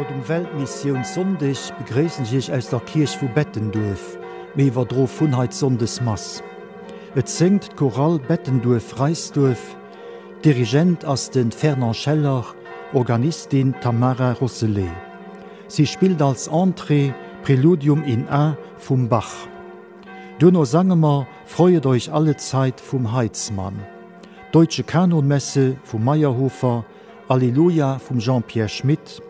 dem Weltmission Sonndech begréessen sich aus der Kirch vu Bettendorf, méi iwwer dro vunheit Sondesmass. Et singt Choral Bettendorf-Reisdorf, Dirigent ass den Fernand Scheller, Organistin Tamara Rosselet. Sie spielt als Entree Präludium in A vum Bach. Dunno sangemer freuet euch alle Zeit vum Heizmann. Deutsche Kanonmesse vum Meyerhofer, Alleluja vum Jean-Pierre Schmidt,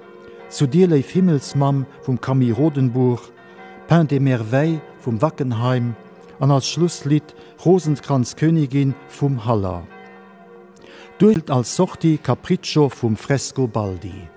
Zu dir leif Himmelsmam vum Camille Rodenburg, Pain de Merveille vum Wackenheim, an als Schlusslied Rosenkranzkönigin vum Haller. Dullt als Sorti Capriccio vum Frescobaldi.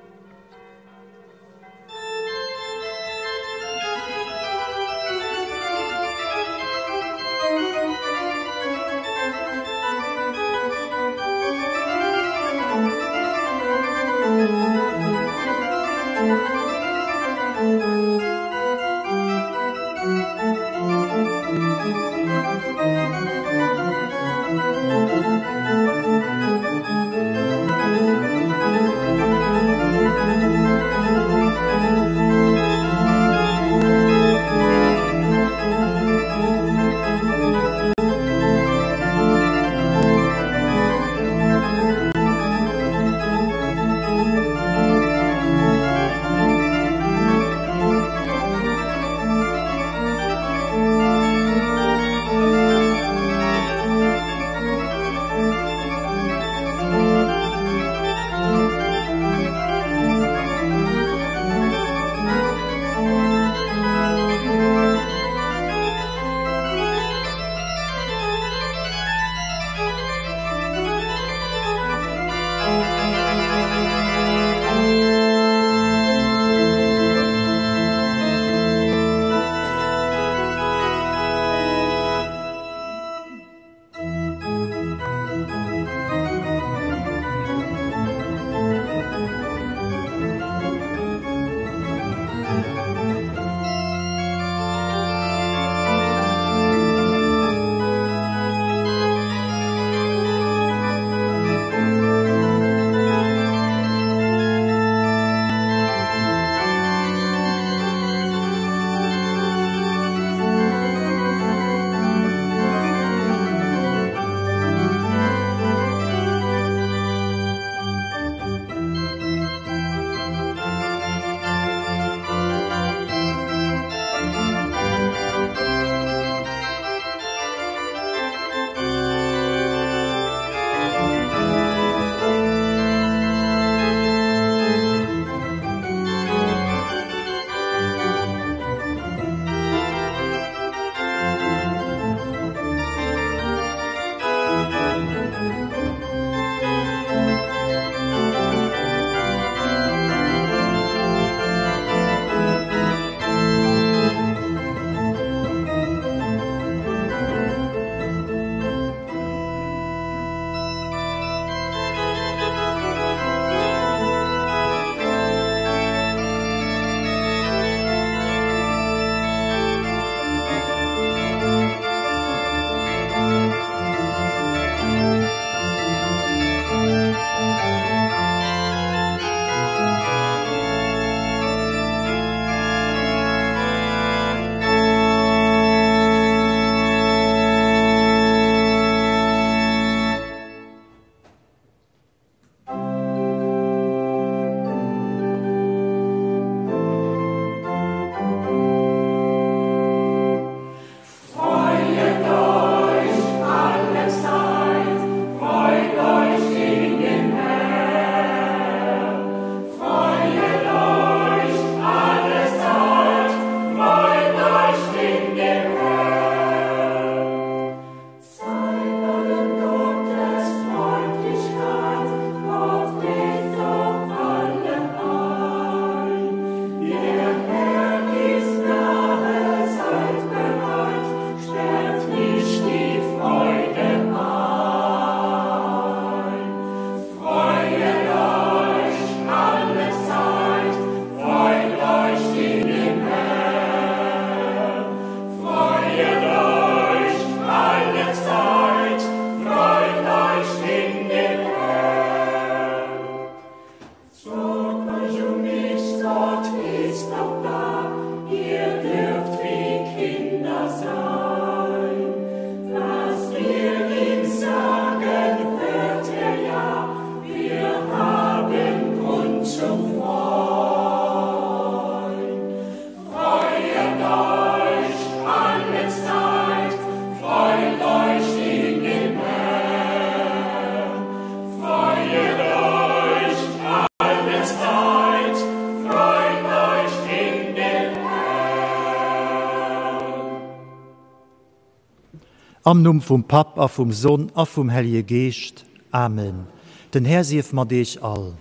Am Numm vum Pap a vum Sonn a vum Heilige Geest. Amen. Den Herr sief mat deich all.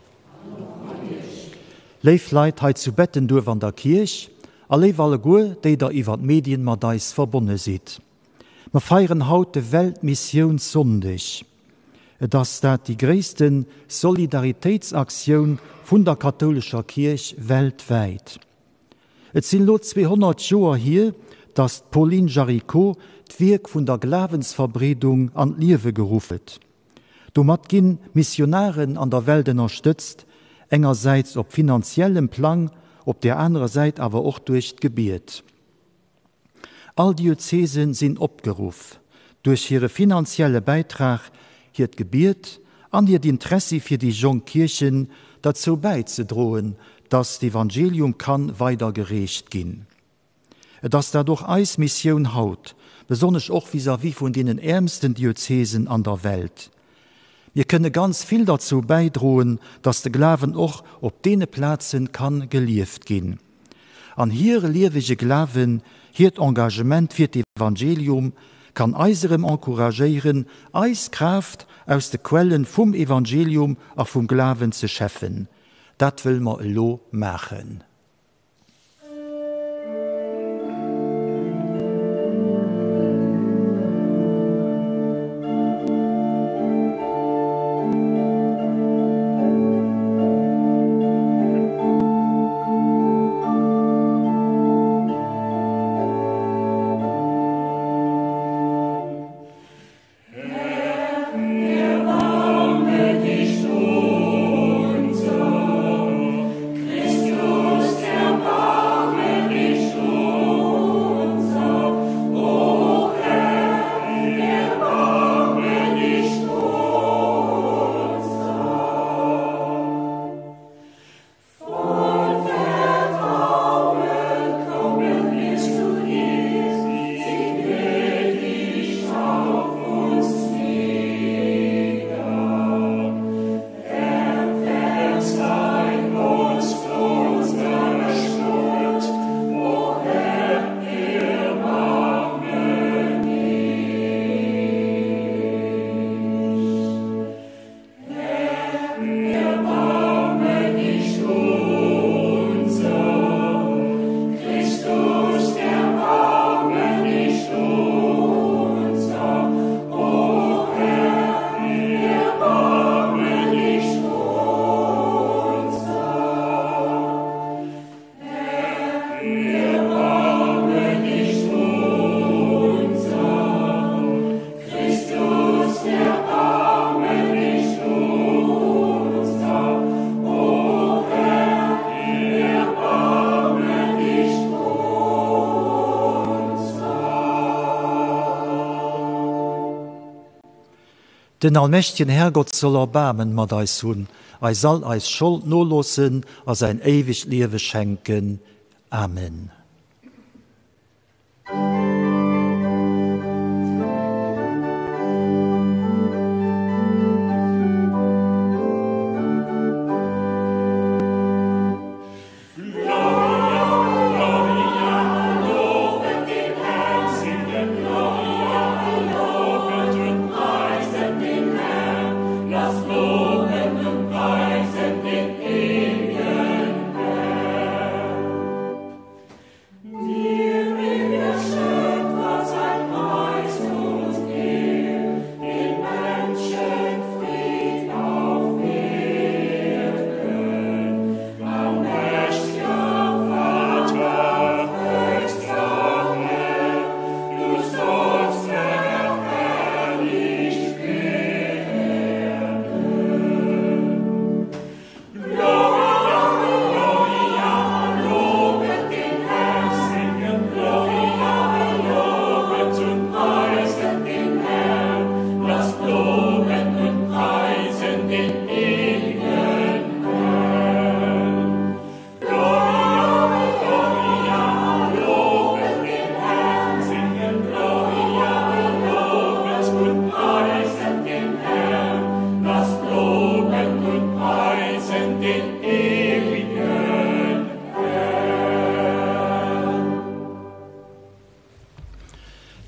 Leif Leiit heit zu betten duer an der Kirch, a leif alle goe, déi der iwwer Medien mat deis verbonne sit. Ma feieren haut de Weltmissionssonndech. Et ass dat die gréissten Solidaritätsaktioun vun der katholischer Kirch weltweit. Et sinn lo 200 Joer hier, dass Pauline Jaricot d'Wirk vun der Glaubensverbredung an Liewe gerufet. Domat ginn Missionaren an der Welt unterstützt, engerseits op finanziellem Plan, op der anderen Seite aber auch durch d'Gebiet. All Diözesen sind opgeruf, durch ihre finanzielle Beitrag hier d'Gebiet an ihr Interesse für die Jungkirchen dazu beizudrohen, dass das Evangelium kann weitergereicht gehen. Dass dadurch eis Mission haut, besonders auch vis-à-vis von den ärmsten Diözesen an der Welt. Wir können ganz viel dazu beidrohen, dass der Glauben auch op dene Plätzen kann gelieft gehen. An hier liewige Glauben, hier Engagement für das Evangelium, kann eiserem encouragieren, Eiskraft aus den Quellen vom Evangelium auch vom Glauben zu schaffen. Dat will man lo machen. Den allmächtigen Herrgott soll erbarmen mat eis hunn, soll eis Schuld nolossen, sein ewig Liewe schenken. Amen.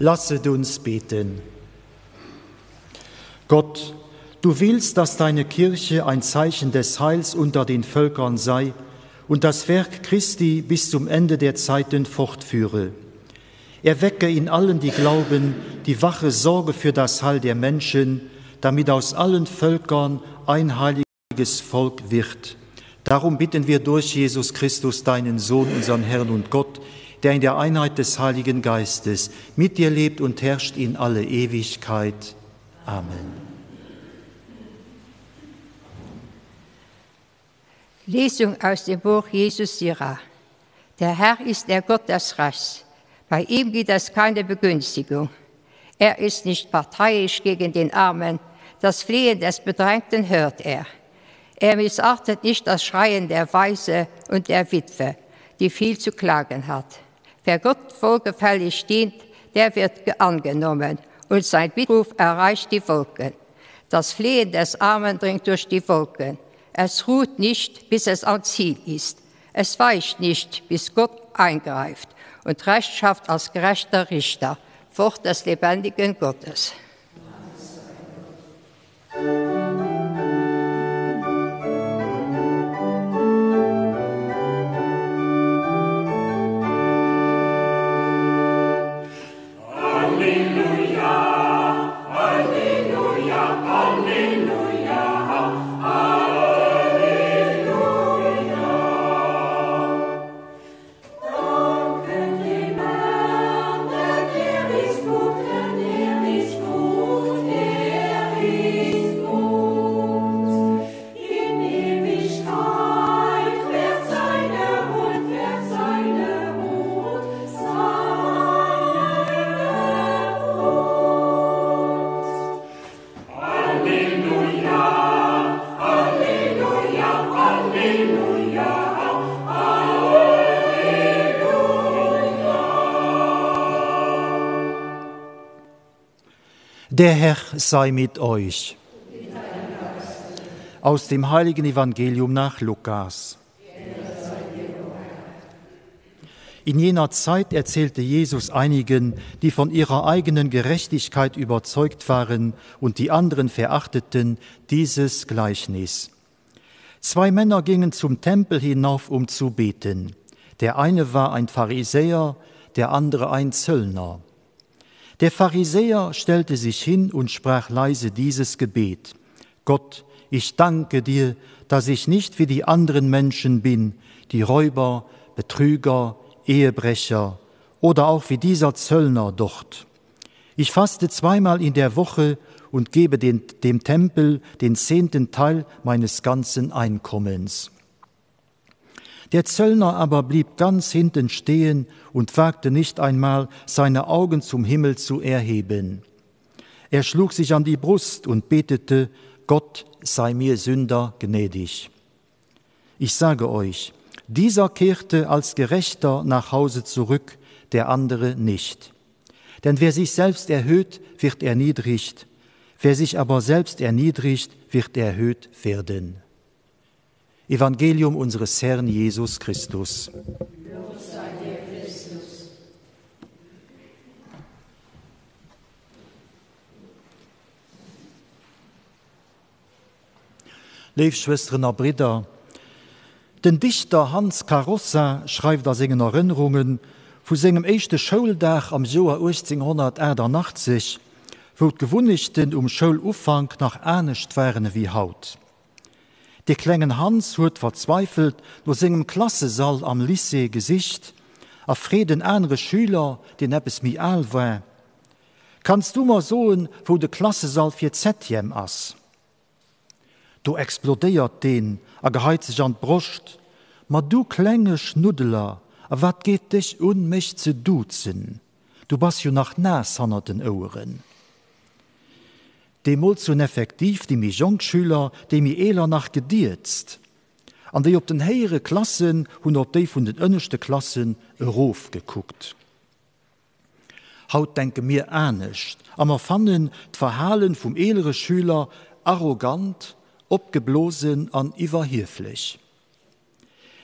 Lasset uns beten. Gott, du willst, dass deine Kirche ein Zeichen des Heils unter den Völkern sei und das Werk Christi bis zum Ende der Zeiten fortführe. Erwecke in allen, die glauben, die wache Sorge für das Heil der Menschen, damit aus allen Völkern ein heiliges Volk wird. Darum bitten wir durch Jesus Christus, deinen Sohn, unseren Herrn und Gott, der in der Einheit des Heiligen Geistes mit dir lebt und herrscht in alle Ewigkeit. Amen. Lesung aus dem Buch Jesus Sirach. Der Herr ist der Gott des Rechts. Bei ihm gibt es keine Begünstigung. Er ist nicht parteiisch gegen den Armen. Das Flehen des Bedrängten hört er. Er missachtet nicht das Schreien der Waise und der Witwe, die viel zu klagen hat. Wer Gott wohlgefällig dient, der wird angenommen, und sein Bittruf erreicht die Wolken. Das Flehen des Armen dringt durch die Wolken. Es ruht nicht, bis es am Ziel ist. Es weicht nicht, bis Gott eingreift und Recht schafft als gerechter Richter, Wort des lebendigen Gottes. Der Herr sei mit euch. Aus dem heiligen Evangelium nach Lukas. In jener Zeit erzählte Jesus einigen, die von ihrer eigenen Gerechtigkeit überzeugt waren und die anderen verachteten, dieses Gleichnis. 2 Männer gingen zum Tempel hinauf, um zu beten. Der eine war ein Pharisäer, der andere ein Zöllner. Der Pharisäer stellte sich hin und sprach leise dieses Gebet: Gott, ich danke dir, dass ich nicht wie die anderen Menschen bin, die Räuber, Betrüger, Ehebrecher oder auch wie dieser Zöllner dort. Ich faste 2-mal in der Woche und gebe dem Tempel den 10. Teil meines ganzen Einkommens. Der Zöllner aber blieb ganz hinten stehen und wagte nicht einmal, seine Augen zum Himmel zu erheben. Er schlug sich an die Brust und betete: Gott, sei mir Sünder gnädig. Ich sage euch, dieser kehrte als Gerechter nach Hause zurück, der andere nicht. Denn wer sich selbst erhöht, wird erniedrigt. Wer sich aber selbst erniedrigt, wird erhöht werden. Evangelium unseres Herrn Jesus Christus. Lob sei dir, Christus. Liebe Schwestern und Brüder, den Dichter Hans Carossa schreibt aus seinen Erinnerungen von seinem ersten Schultag am Jahr 1888, wo die Gewöhnlichsten Schulauffang nach ernst waren wie Haut. Der kleine Hans hat verzweifelt durch seinem Klassensaal am Lycée Gesicht, auf Frieden andere Schüler, die etwas mir alt war. Kannst du mal sagen, wo der Klassensaal für ZM ist? Du explodiert den, geheizt sich an die Brust. Ma du kleine Schnuddler, wat geht dich mich zu duzen? Du bist ja nach Nas an den Ohren. Demol sind effektiv die Jungschüler, die mir eher nach gedierzt. An die op den höheren Klassen und op die von den untersten Klassen Ruf geguckt. Haut denke mir ernst, aber fanden die Verhalen vom älteren Schüler arrogant, abgeblosen an überhilflich.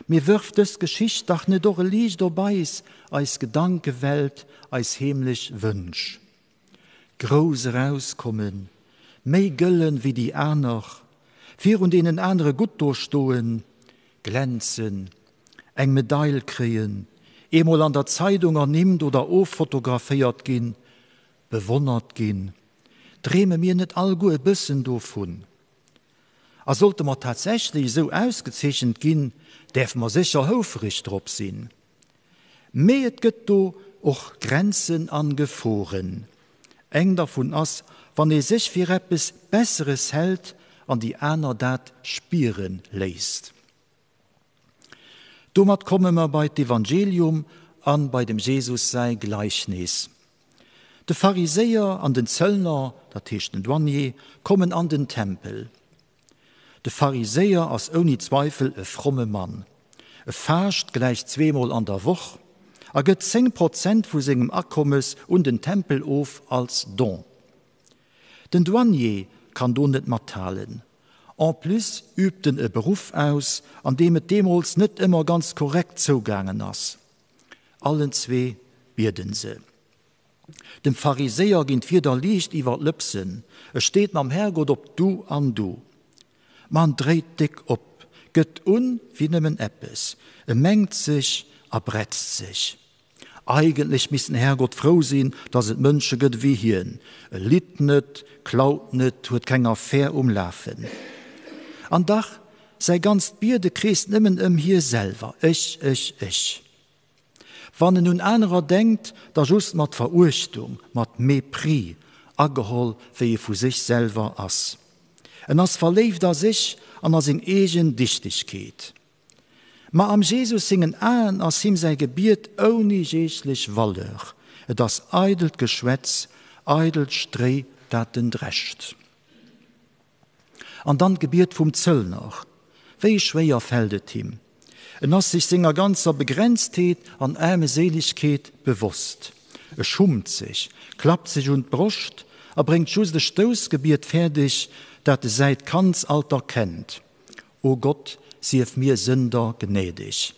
Mir wirft es Geschicht dach ne doch Licht dabei, als Gedankewelt, als himmlisch Wünsch. Groß rauskommen, mei güllen wie die Aner, vier und ihnen andere gut durchstohen, glänzen, eng Medaille kreen, emol an der Zeitung ernimmt oder fotografiert gin, bewundert gin, drehme mir net allgu e bissen davon. Er sollte man tatsächlich so ausgezeichnet gin, darf man sicher hofrig drop sinn. Meet gëtt do och Grenzen angeforen. Eng davon ass, wann sich fir etwas Besseres hält, an die einer dat spieren lässt. Domat kommen wir bei dem Evangelium an bei dem Jesus sei Gleichnis. De Pharisäer an den Zöllner, dat heißt den Douanier, kommen an den Tempel. De Pharisäer als ohne Zweifel e fromme Mann. Fascht gleich zweimal an der Woche, gëtt 10% vu segem Akkommes und den Tempelhof als Don. Den Douanier kann do net matalen. En plus übten e Beruf aus, an dem et demals net immer ganz korrekt zugangen ass. Allen zwei bierden se. Dem Pharisäer ginnt wieder Licht iwwer Lüpsen. Es steht am Herrgott op du an du. Man dreht dick op, gëtt wie nimmen Eppes. Mengt sich, bretzt sich. Eigentlich müssen Herrgott froh sein, dass es Menschen gibt wie hier. Litt nicht, klaut nicht, hat keine Affäre umlaufen. An Dach sei ganz Bierde Christ nimmen hier selber. Ich. Wenn nun anderer denkt, da just mit Verurchtung, mit Mépris, angehol, wie für sich selber ass. Und as verlebt sich an as in egen Dichtigkeit. Ma am Jesus singen an, as him sei Gebiet ohne jeglich Valeur. Das eidelt Geschwätz, eidelt Streh, dat den drescht. Und dann Gebiet vom Zöllner. Wie schwer fällt ihm. Und as sich seiner ganzer Begrenztheit an Seligkeit bewusst. Schummt sich, klappt sich und Brust, bringt schon das Stoßgebiet fertig, dat seit Kantsalter kennt. O Gott, sief mir Sünder gnädig.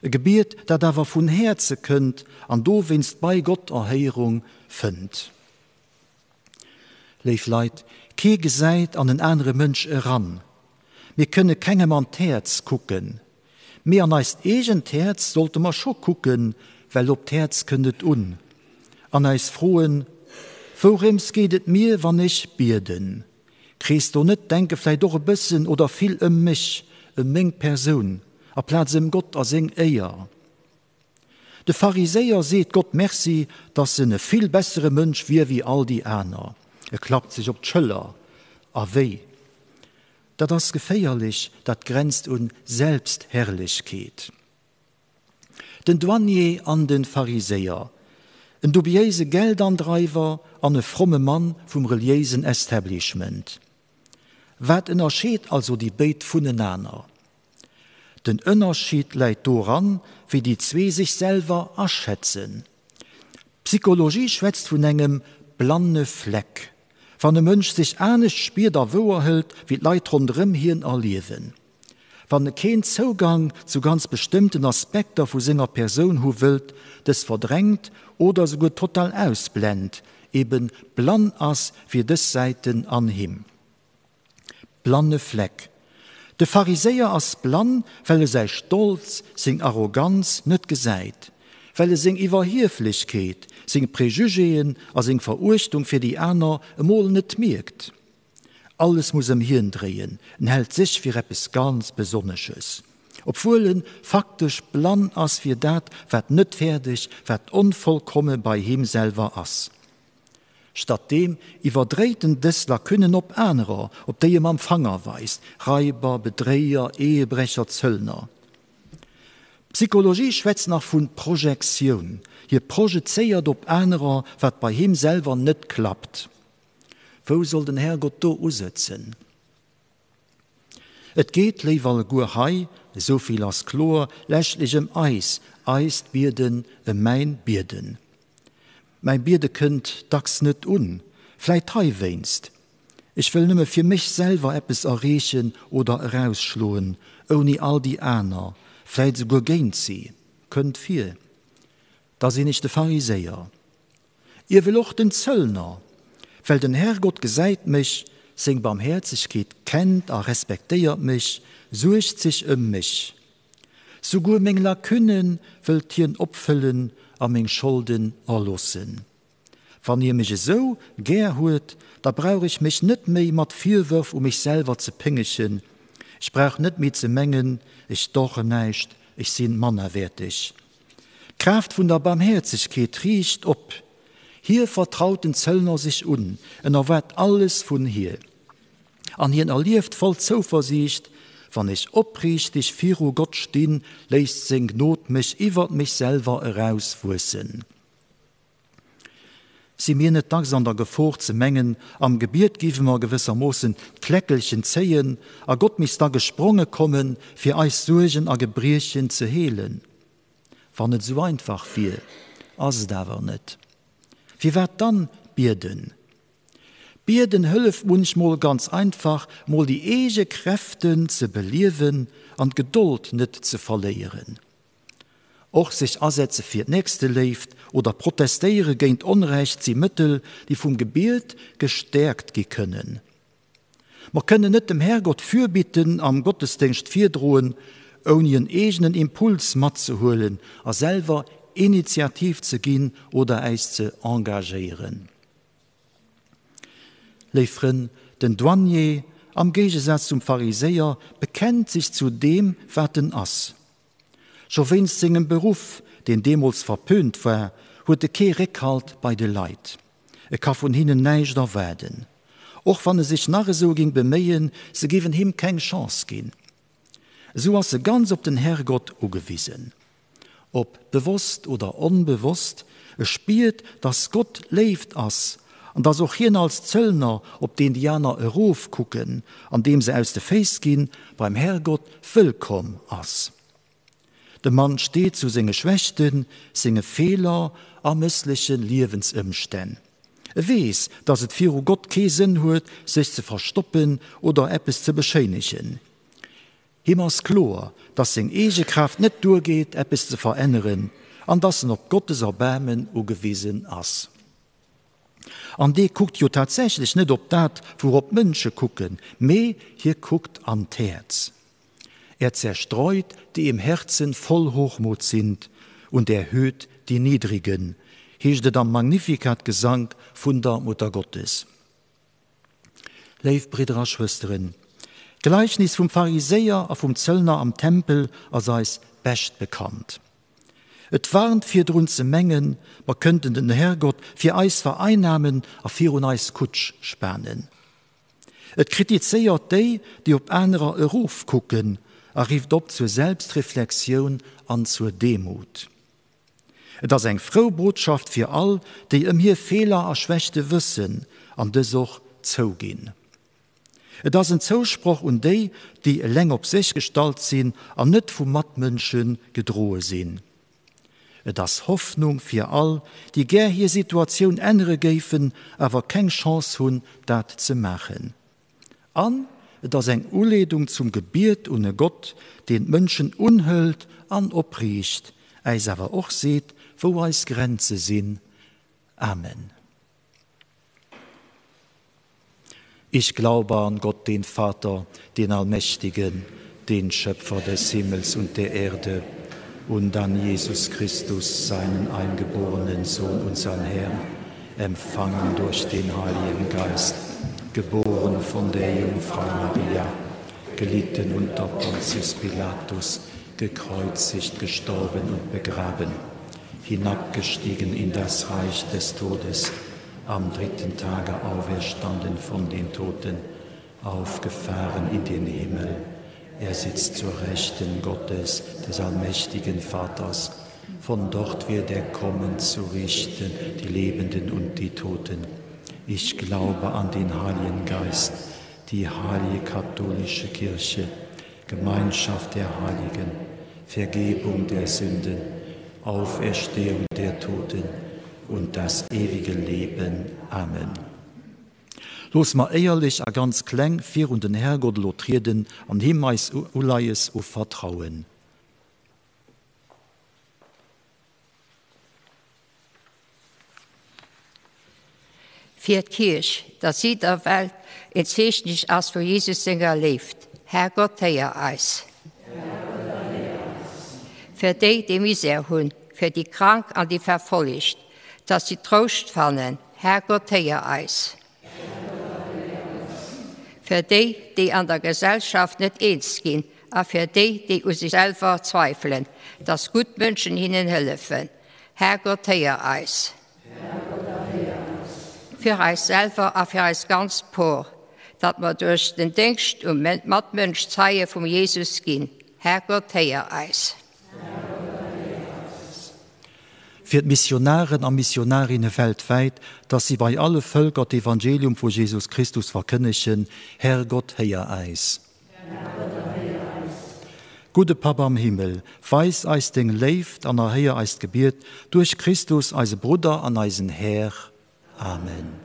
Ein Gebiet, dat aber von Herzen könnt, an do winst bei Gott Erheerung fünnt. Leif Leid, ke geseit an den anderen Mensch heran. Wir können keinem an Herz gucken. Mehr neist egent Herz sollte man schon gucken, weil ob Herz kündet un. An eis frohen, worims gehtet mir, wann ich bierden. Kriegst du nicht, denke vielleicht doch ein bisschen oder viel mich, Menge Person, Platz im Gott als eng Eier. De Pharisäer seht Gott merci, dass sie ne viel bessere Mensch wie all die Äner. Klappt sich op d'Schëller, weh. Dat das geféierlich, dat grenzt un Selbstherrlichkeit. Den Douanier an den Pharisäer, ein dubiese Geldandreiver an e fromme Mann vom religiösen Establishment. Wat unterschied also die Beit voneinander? Den Unterschied leiht daran, wie die zwei sich selber erschätzen. Psychologie schwätzt von engem blande Fleck. Wenn ein Mensch sich ernst spielt, wo hält, wie Leute rundherum Hirn erleben. Wenn er keinen Zugang zu ganz bestimmten Aspekten von seiner Person will, das verdrängt oder sogar total ausblendet, eben bland as wie des Seiten an ihm. Blande Fleck. De Pharisäer as bland, weil sei Stolz, sing Arroganz nicht geseit, weil sing Überhirflichkeit, sing Präjugien, als sing Verurchtung für die Äner emol nicht merkt. Alles muss im Hirn drehen und hält sich für etwas ganz Besonderes. Obwohl faktisch bland as für dat, wat nicht fertig, wat unvollkommen bei ihm selber as. Stattdem überdrehten Dessler können ob anderer, ob der im Empfänger weist, Reiber, Bedreher, Ehebrecher, Zöllner. Psychologie schwätzt nach von Projektion. Hier projizeiert ob anderer, was bei ihm selber nicht klappt. Wo soll den Herrgott da aussetzen? Et geht leiwal Guhai, so viel als Chlor, läschlichem Eis, eist Bierden, mein Bierden. Mein Bierde könnt dacks net vielleicht hei weinst. Ich will nimmer für mich selber etwas erreichen oder herausschlohen, ohne all die Äner, vielleicht sogar gegen sie, könnt viel. Da sind nicht die Pharisäer. Ihr will auch den Zöllner, weil den Herrgott gesagt mich, sing Barmherzigkeit kennt, respektiert mich, sucht sich mich. Sogar mein Lakunen will Tieren opfüllen, mein Schulden erlossen. Wenn ihr mich so gern hört, da brauche ich mich nicht mehr mit Vorwürf, mich selber zu pingechen. Ich brauche nicht mehr zu mengen, ich doch nicht, ich bin mannerwertig. Kraft von der Barmherzigkeit riecht ob. Hier vertraut den Zöllner sich und wird alles von hier. An hier erlebt voll Zuversicht, wenn ich oprichtig vor Gott stehen, lässt sein Not mich über mich selber herauswussen. Sie mir nicht tags an der Gefahr zu mengen, am Gebiet geben wir gewissermaßen Kleckelchen zähen, a Gott mis da gesprungen kommen, für eis Sorgen a Gebrierchen zu hehlen. War nicht so einfach viel, als da war nicht. Wie wird dann Bierden? Bierden hilft manchmal ganz einfach, mal die ege Kräften zu believen und Geduld nicht zu verlieren. Auch sich ersetzen für das nächste lebt oder protestieren gegen Unrecht sie Mittel, die vom Gebet gestärkt können. Man können nicht dem Herrgott fürbieten, am Gottesdienst vierdrohen, ohne einen eigenen Impuls mitzuholen, selber Initiativ zu gehen oder es zu engagieren. Leifren, den Douanier, am Gegensatz zum Pharisäer, bekennt sich zu dem, was denn ist. Schon wenigstens seinen Beruf, den demals verpönt war, hatte kein Rückhalt bei den Leuten. Kann von ihnen nicht werden. Auch wenn sich nachher so ging bemühen, sie geben ihm keine Chance gehen. So hat sie ganz auf den Herrgott angewiesen. Ob bewusst oder unbewusst, es spielt, dass Gott lebt as und dass auch hier als Zöllner, ob die Indianer Ruf gucken, an dem sie aus der Face gehen, beim Herrgott willkommen as. Der Mann steht zu seinen Schwächten, seinen Fehler, misslichen Lebensumständen. Er weiß, dass es für Gott keinen Sinn hat, sich zu verstoppen oder etwas zu beschönigen. Ihm ist klar, dass seine eigene Kraft nicht durchgeht, etwas zu verändern, und dass er auf Gottes Erbarmen angewiesen ist. Und der guckt ja tatsächlich nicht auf das, worauf Menschen gucken, mehr hier guckt an das Herz. Er zerstreut, die im Herzen voll Hochmut sind, und erhöht die Niedrigen, heißt der Magnificat Gesang von der Mutter Gottes. Liebe Brüder und Schwestern, Gleichnis vom Pharisäer und vom Zöllner am Tempel als best bekannt. Et warnt für drunze Mengen, wir könnten den Herrgott für eis vereinnahmen und für uns Kutsch spannen. Et kritisiert die auf andere Ruf gucken, rief ob zur Selbstreflexion und zur Demut. Das ist eine frohe Botschaft für all, die hier Fehler und Schwächte wissen, und das auch zugehen. Das ist ein Zuspruch und die länger auf sich gestaltet sind und nicht von Mattmenschen gedroht sind. Das ist Hoffnung für all, die gern hier Situation ändern geben, aber keine Chance haben, das zu machen. Und das ist eine Anleitung zum Gebet ohne Gott, den Menschen unhüllt und opriecht, es aber auch sieht, wo es Grenzen sind. Amen. Ich glaube an Gott, den Vater, den Allmächtigen, den Schöpfer des Himmels und der Erde, und an Jesus Christus, seinen eingeborenen Sohn, unseren Herrn, empfangen durch den Heiligen Geist, geboren von der Jungfrau Maria, gelitten unter Pontius Pilatus, gekreuzigt, gestorben und begraben, hinabgestiegen in das Reich des Todes, am dritten Tage auferstanden von den Toten, aufgefahren in den Himmel. Er sitzt zur Rechten Gottes, des allmächtigen Vaters. Von dort wird er kommen, zu richten die Lebenden und die Toten. Ich glaube an den Heiligen Geist, die heilige katholische Kirche, Gemeinschaft der Heiligen, Vergebung der Sünden, Auferstehung der Toten und das ewige Leben. Amen. Los ma eierlich a ganz kleng vir und den Herrgott lotriden an Himmels Uleies o vertrauen. für die Kirche, dass sie der Welt in sich nicht als für Jesus Sänger lebt. Herrgott, heia eis. Für die Misere haben, für die Krank und die Verfolgt, dass sie Trost fallen. Herrgott, heia eis. Für die an der Gesellschaft nicht eins gehen, auch für die an sich selber zweifeln, dass gut Menschen ihnen helfen. Herrgott, heia eis. Für uns selber und für uns ganz Paar, dass wir durch den Dienst und Mitmensch Zeichen von Jesus gehen. Herrgott, heia eis. Für die Missionaren und Missionarinnen weltweit, dass sie bei allen Völkern das Evangelium von Jesus Christus verkündigen, Herrgott, heia eis. Gute Papa im Himmel, weiß eis den lebt an der Heer eis gebiert, durch Christus als Bruder an eisen Herr. Amen.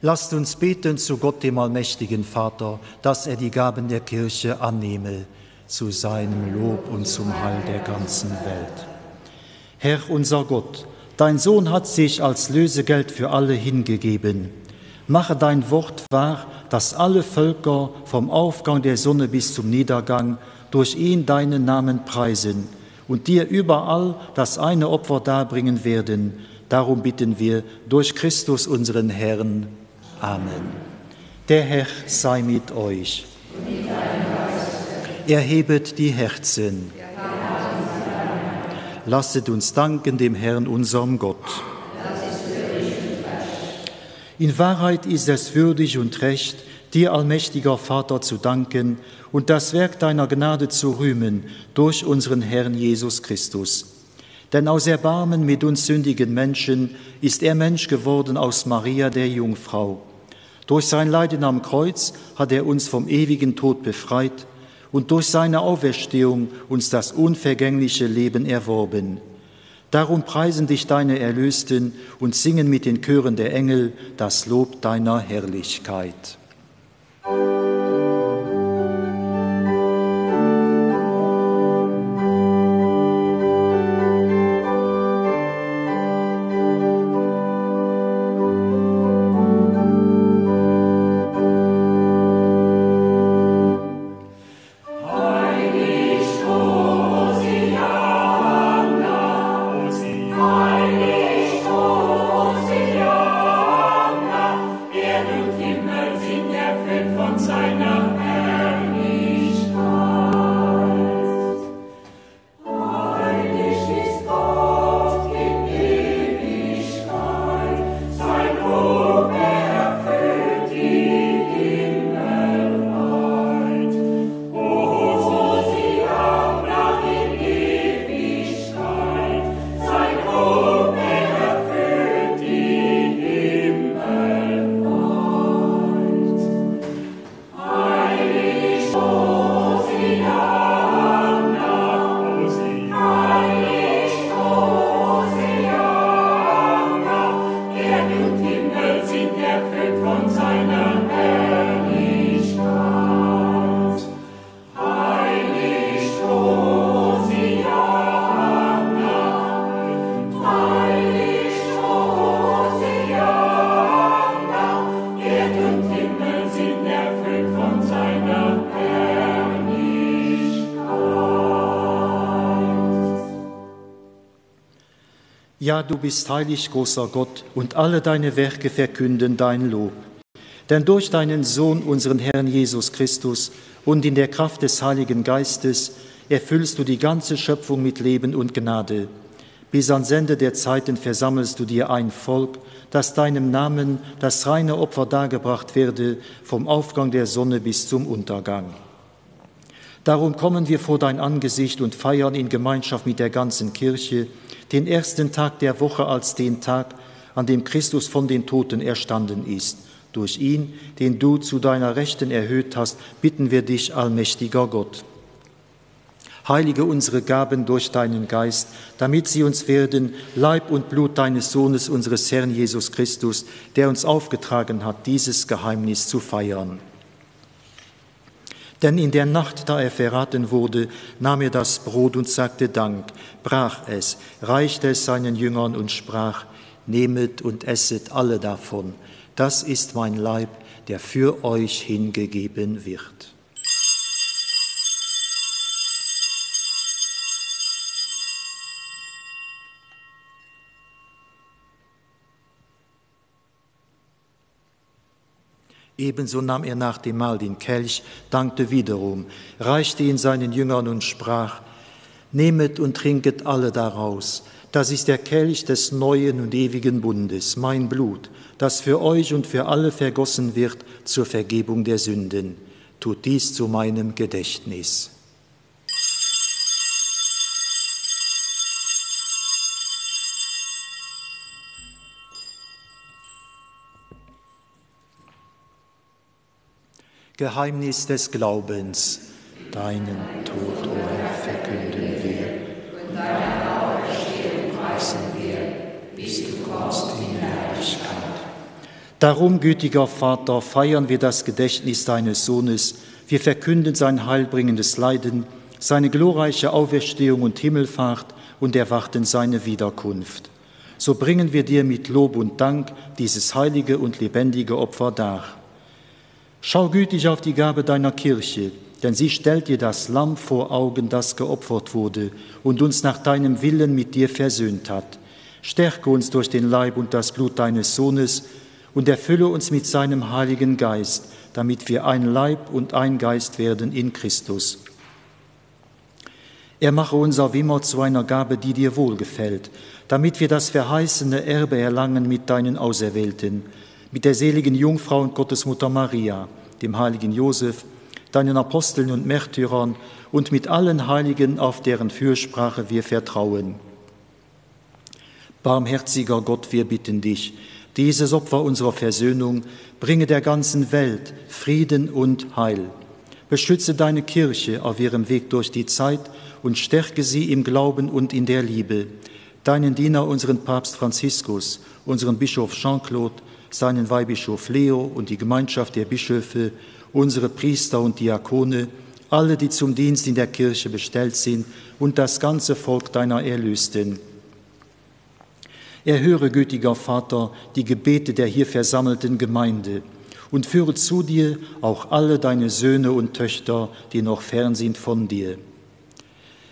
Lasst uns beten zu Gott, dem allmächtigen Vater, dass die Gaben der Kirche annehme, zu seinem Lob und zum Heil der ganzen Welt. Herr unser Gott, dein Sohn hat sich als Lösegeld für alle hingegeben. Mache dein Wort wahr, dass alle Völker vom Aufgang der Sonne bis zum Niedergang durch ihn deinen Namen preisen und dir überall das eine Opfer darbringen werden. Darum bitten wir durch Christus unseren Herrn. Amen. Der Herr sei mit euch. Erhebet die Herzen. Lasset uns danken dem Herrn, unserem Gott. In Wahrheit ist es würdig und recht, dir, allmächtiger Vater, zu danken und das Werk deiner Gnade zu rühmen durch unseren Herrn Jesus Christus. Denn aus Erbarmen mit uns sündigen Menschen ist er Mensch geworden aus Maria, der Jungfrau. Durch sein Leiden am Kreuz hat er uns vom ewigen Tod befreit und durch seine Auferstehung uns das unvergängliche Leben erworben. Darum preisen dich deine Erlösten und singen mit den Chören der Engel das Lob deiner Herrlichkeit. Ja, du bist heilig, großer Gott, und alle deine Werke verkünden dein Lob. Denn durch deinen Sohn, unseren Herrn Jesus Christus, und in der Kraft des Heiligen Geistes erfüllst du die ganze Schöpfung mit Leben und Gnade. Bis ans Ende der Zeiten versammelst du dir ein Volk, das deinem Namen das reine Opfer dargebracht werde, vom Aufgang der Sonne bis zum Untergang. Darum kommen wir vor dein Angesicht und feiern in Gemeinschaft mit der ganzen Kirche den ersten Tag der Woche als den Tag, an dem Christus von den Toten erstanden ist. Durch ihn, den du zu deiner Rechten erhöht hast, bitten wir dich, allmächtiger Gott. Heilige unsere Gaben durch deinen Geist, damit sie uns werden, Leib und Blut deines Sohnes, unseres Herrn Jesus Christus, der uns aufgetragen hat, dieses Geheimnis zu feiern. Denn in der Nacht, da er verraten wurde, nahm er das Brot und sagte Dank, brach es, reichte es seinen Jüngern und sprach, nehmet und esset alle davon. Das ist mein Leib, der für euch hingegeben wird. Ebenso nahm er nach dem Mahl den Kelch, dankte wiederum, reichte ihn seinen Jüngern und sprach, nehmet und trinket alle daraus. Das ist der Kelch des neuen und ewigen Bundes, mein Blut, das für euch und für alle vergossen wird zur Vergebung der Sünden. Tut dies zu meinem Gedächtnis. Geheimnis des Glaubens, deinen Tod, o Herr, verkünden wir, und deine Auferstehung preisen wir, bis du kommst in Herrlichkeit. Darum, gütiger Vater, feiern wir das Gedächtnis deines Sohnes, wir verkünden sein heilbringendes Leiden, seine glorreiche Auferstehung und Himmelfahrt und erwarten seine Wiederkunft. So bringen wir dir mit Lob und Dank dieses heilige und lebendige Opfer dar. Schau gütig auf die Gabe deiner Kirche, denn sie stellt dir das Lamm vor Augen, das geopfert wurde und uns nach deinem Willen mit dir versöhnt hat. Stärke uns durch den Leib und das Blut deines Sohnes und erfülle uns mit seinem Heiligen Geist, damit wir ein Leib und ein Geist werden in Christus. Er mache unser Wimmer zu einer Gabe, die dir wohlgefällt, damit wir das verheißene Erbe erlangen mit deinen Auserwählten, mit der seligen Jungfrau und Gottesmutter Maria, dem heiligen Josef, deinen Aposteln und Märtyrern und mit allen Heiligen, auf deren Fürsprache wir vertrauen. Barmherziger Gott, wir bitten dich, dieses Opfer unserer Versöhnung bringe der ganzen Welt Frieden und Heil. Beschütze deine Kirche auf ihrem Weg durch die Zeit und stärke sie im Glauben und in der Liebe. Deinen Diener, unseren Papst Franziskus, unseren Bischof Jean-Claude, seinen Weihbischof Leo und die Gemeinschaft der Bischöfe, unsere Priester und Diakone, alle, die zum Dienst in der Kirche bestellt sind und das ganze Volk deiner Erlösten. Erhöre, gütiger Vater, die Gebete der hier versammelten Gemeinde und führe zu dir auch alle deine Söhne und Töchter, die noch fern sind von dir.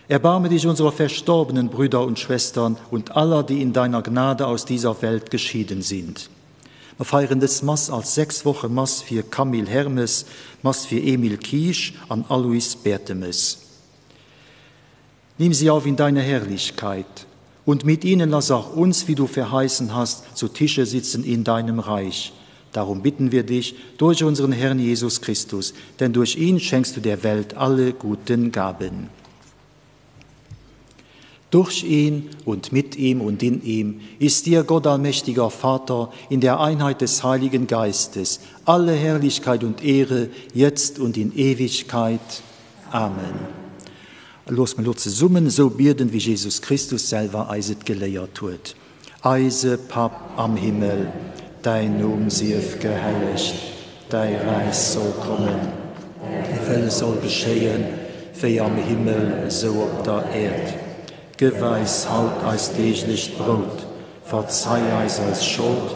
Erbarme dich unserer verstorbenen Brüder und Schwestern und aller, die in deiner Gnade aus dieser Welt geschieden sind. Wir feiern das Mass als 6 Wochen Mass für Camille Hermes, Mass für Emil Kiesch an Alois Bertemes. Nimm sie auf in deine Herrlichkeit und mit ihnen lass auch uns, wie du verheißen hast, zu Tische sitzen in deinem Reich. Darum bitten wir dich durch unseren Herrn Jesus Christus, denn durch ihn schenkst du der Welt alle guten Gaben. Durch ihn und mit ihm und in ihm ist dir, Gott allmächtiger Vater, in der Einheit des Heiligen Geistes, alle Herrlichkeit und Ehre, jetzt und in Ewigkeit. Amen. Los mal zusammen, so beten, wie Jesus Christus selber eiset gelehrt wird. Eise, Pap am Himmel, dein Name sief gehelligt, dein Reich soll kommen, die Wille soll geschehen, wie am Himmel, so auf der Erde. Geweis halt als täglich Brot, verzeih eis als Schuld,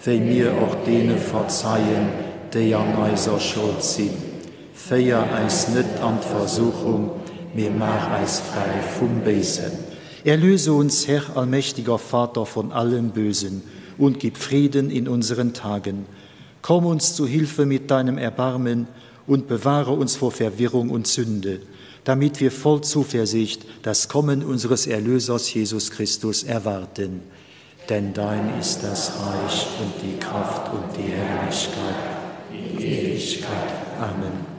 wie mir auch denen verzeihen, die an eiser Schuld sind. Feier eis nicht an Versuchung, mir mach eis frei vom Besen. Erlöse uns, Herr, allmächtiger Vater, von allem Bösen und gib Frieden in unseren Tagen. Komm uns zu Hilfe mit deinem Erbarmen und bewahre uns vor Verwirrung und Sünde, damit wir voll Zuversicht das Kommen unseres Erlösers Jesus Christus erwarten. Denn dein ist das Reich und die Kraft und die Herrlichkeit in Ewigkeit. Amen.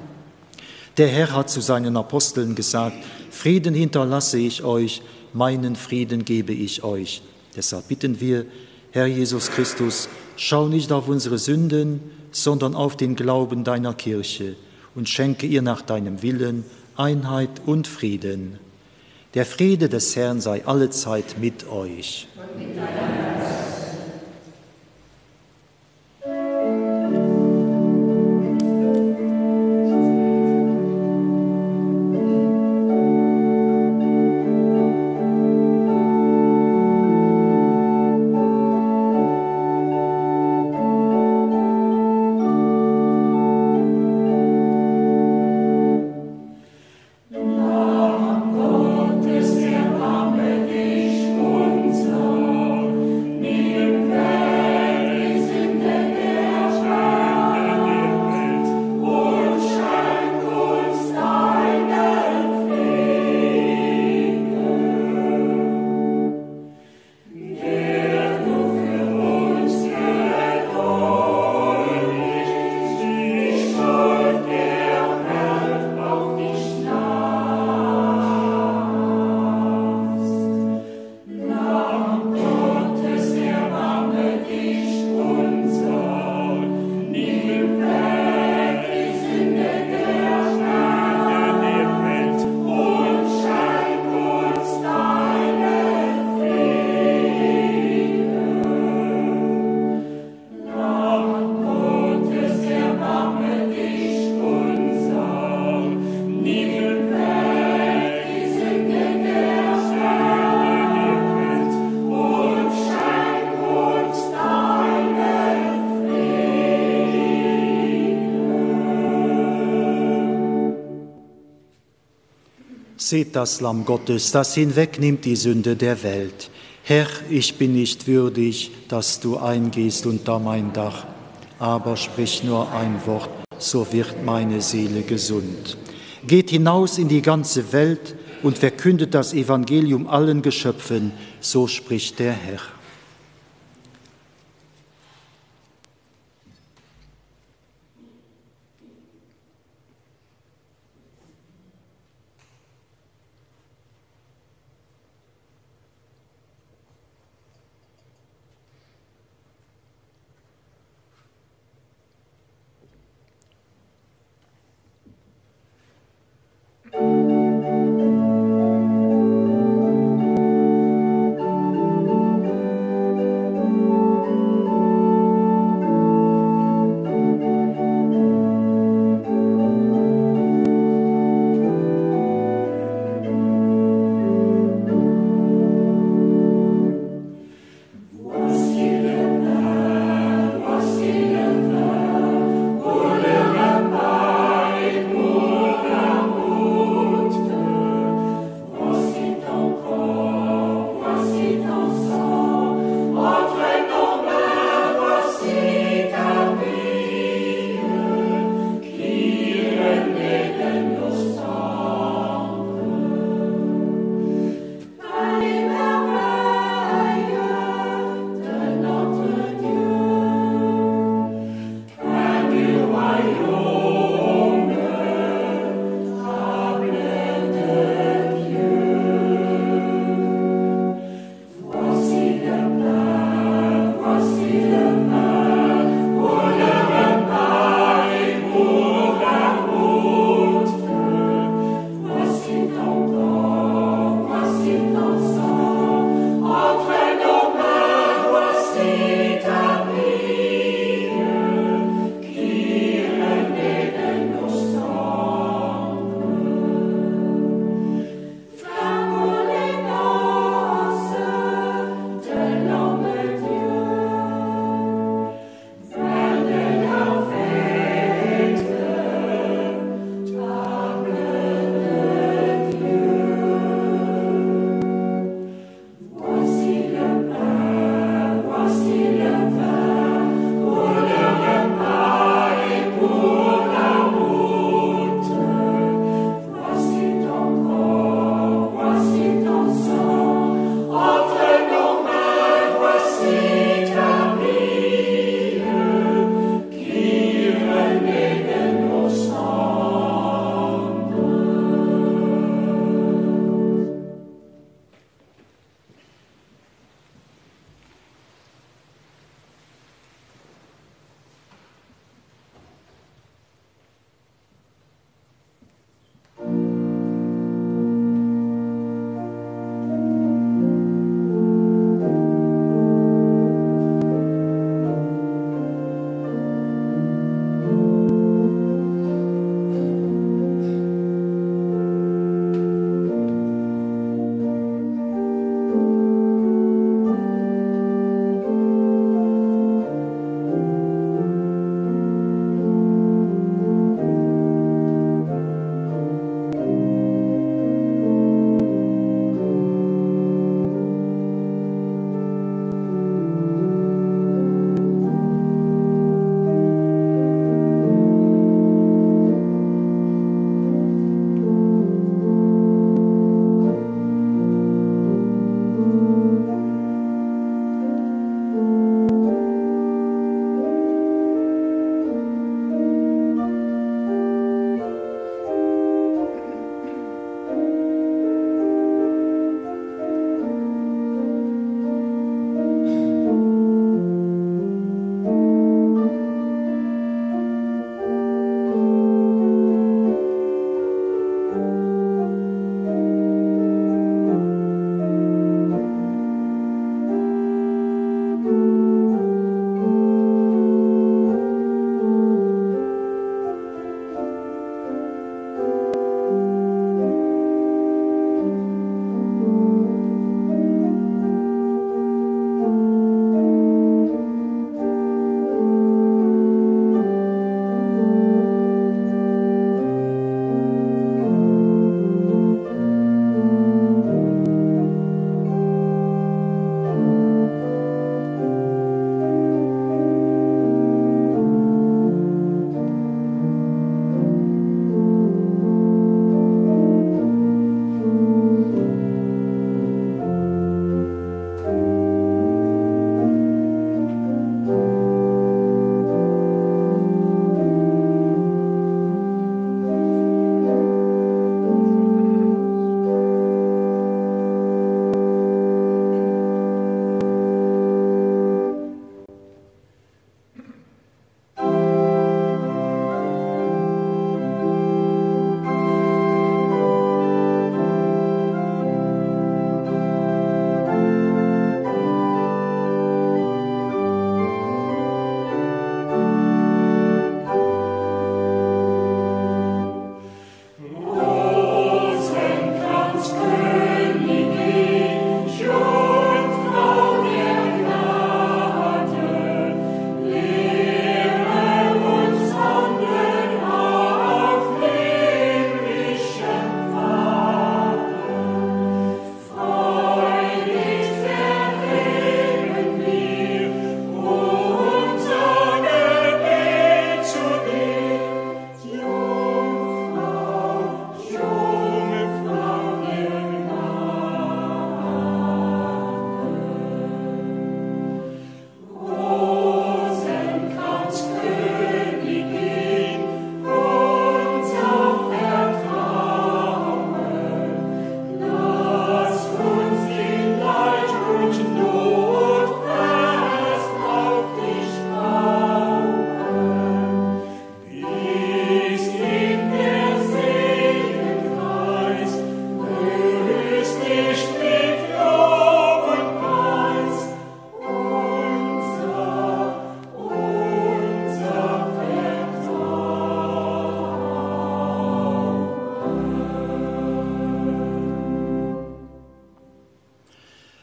Der Herr hat zu seinen Aposteln gesagt: Frieden hinterlasse ich euch, meinen Frieden gebe ich euch. Deshalb bitten wir, Herr Jesus Christus, schau nicht auf unsere Sünden, sondern auf den Glauben deiner Kirche und schenke ihr nach deinem Willen Einheit und Frieden. Der Friede des Herrn sei allezeit mit euch. Und mit deinem Geist. Seht das Lamm Gottes, das hinwegnimmt die Sünde der Welt. Herr, ich bin nicht würdig, dass du eingehst unter mein Dach, aber sprich nur ein Wort, so wird meine Seele gesund. Geht hinaus in die ganze Welt und verkündet das Evangelium allen Geschöpfen, so spricht der Herr.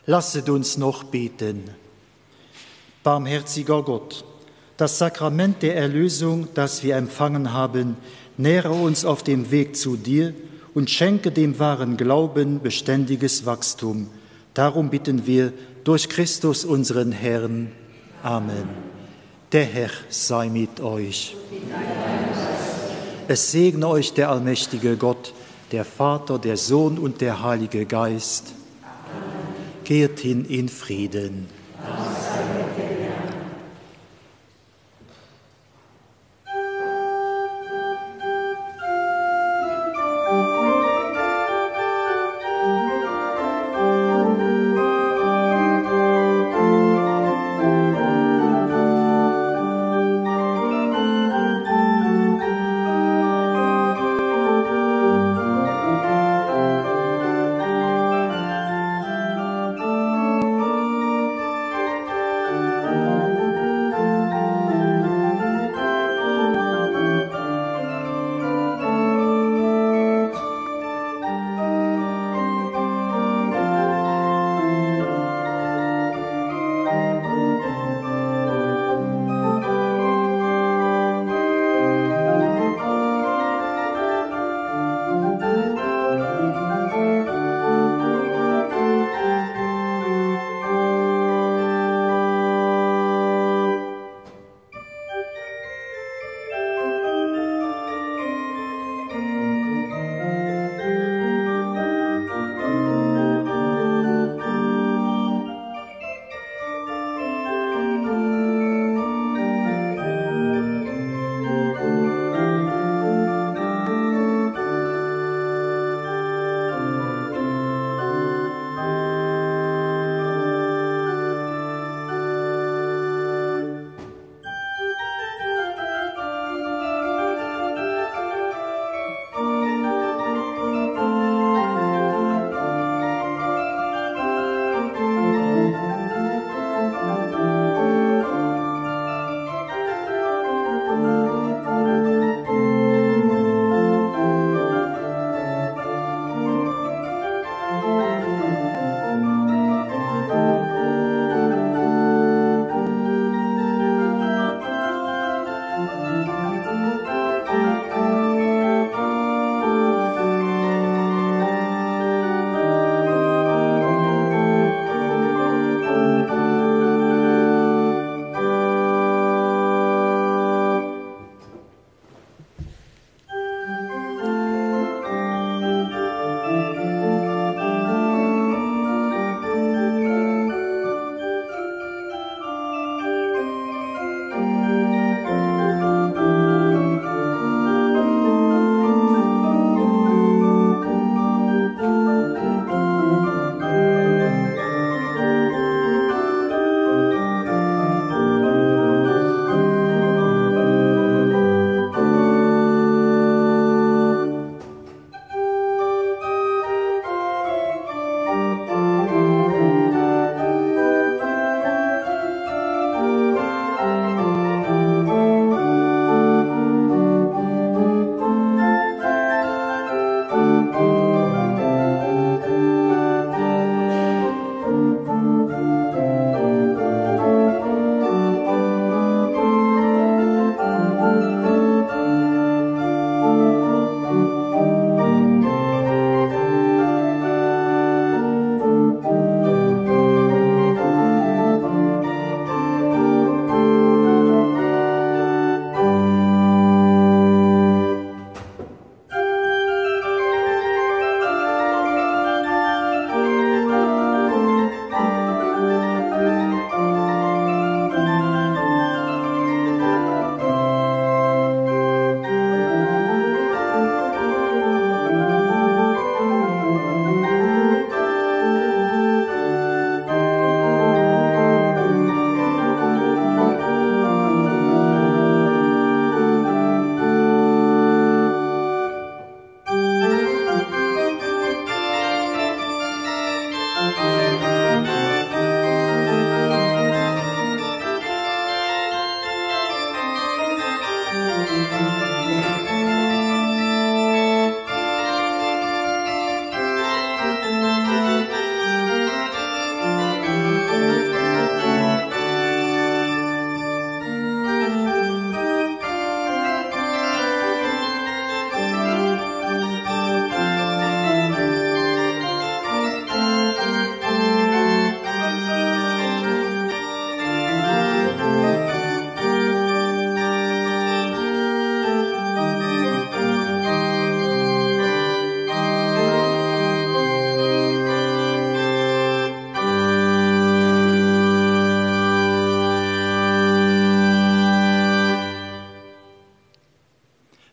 Lasset uns noch beten. Barmherziger Gott, das Sakrament der Erlösung, das wir empfangen haben, nähre uns auf dem Weg zu dir und schenke dem wahren Glauben beständiges Wachstum. Darum bitten wir durch Christus unseren Herrn. Amen. Der Herr sei mit euch. Es segne euch der allmächtige Gott, der Vater, der Sohn und der Heilige Geist. Kehrt hin in Frieden.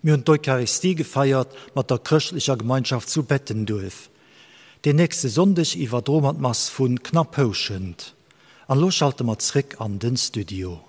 Wir haben die Eucharistie gefeiert, mit der christlicher Gemeinschaft zu Bettendorf. Den nächsten Sonntag über Dromatmas von knapp Hauschend. Und los schalten wir zurück an den Studio.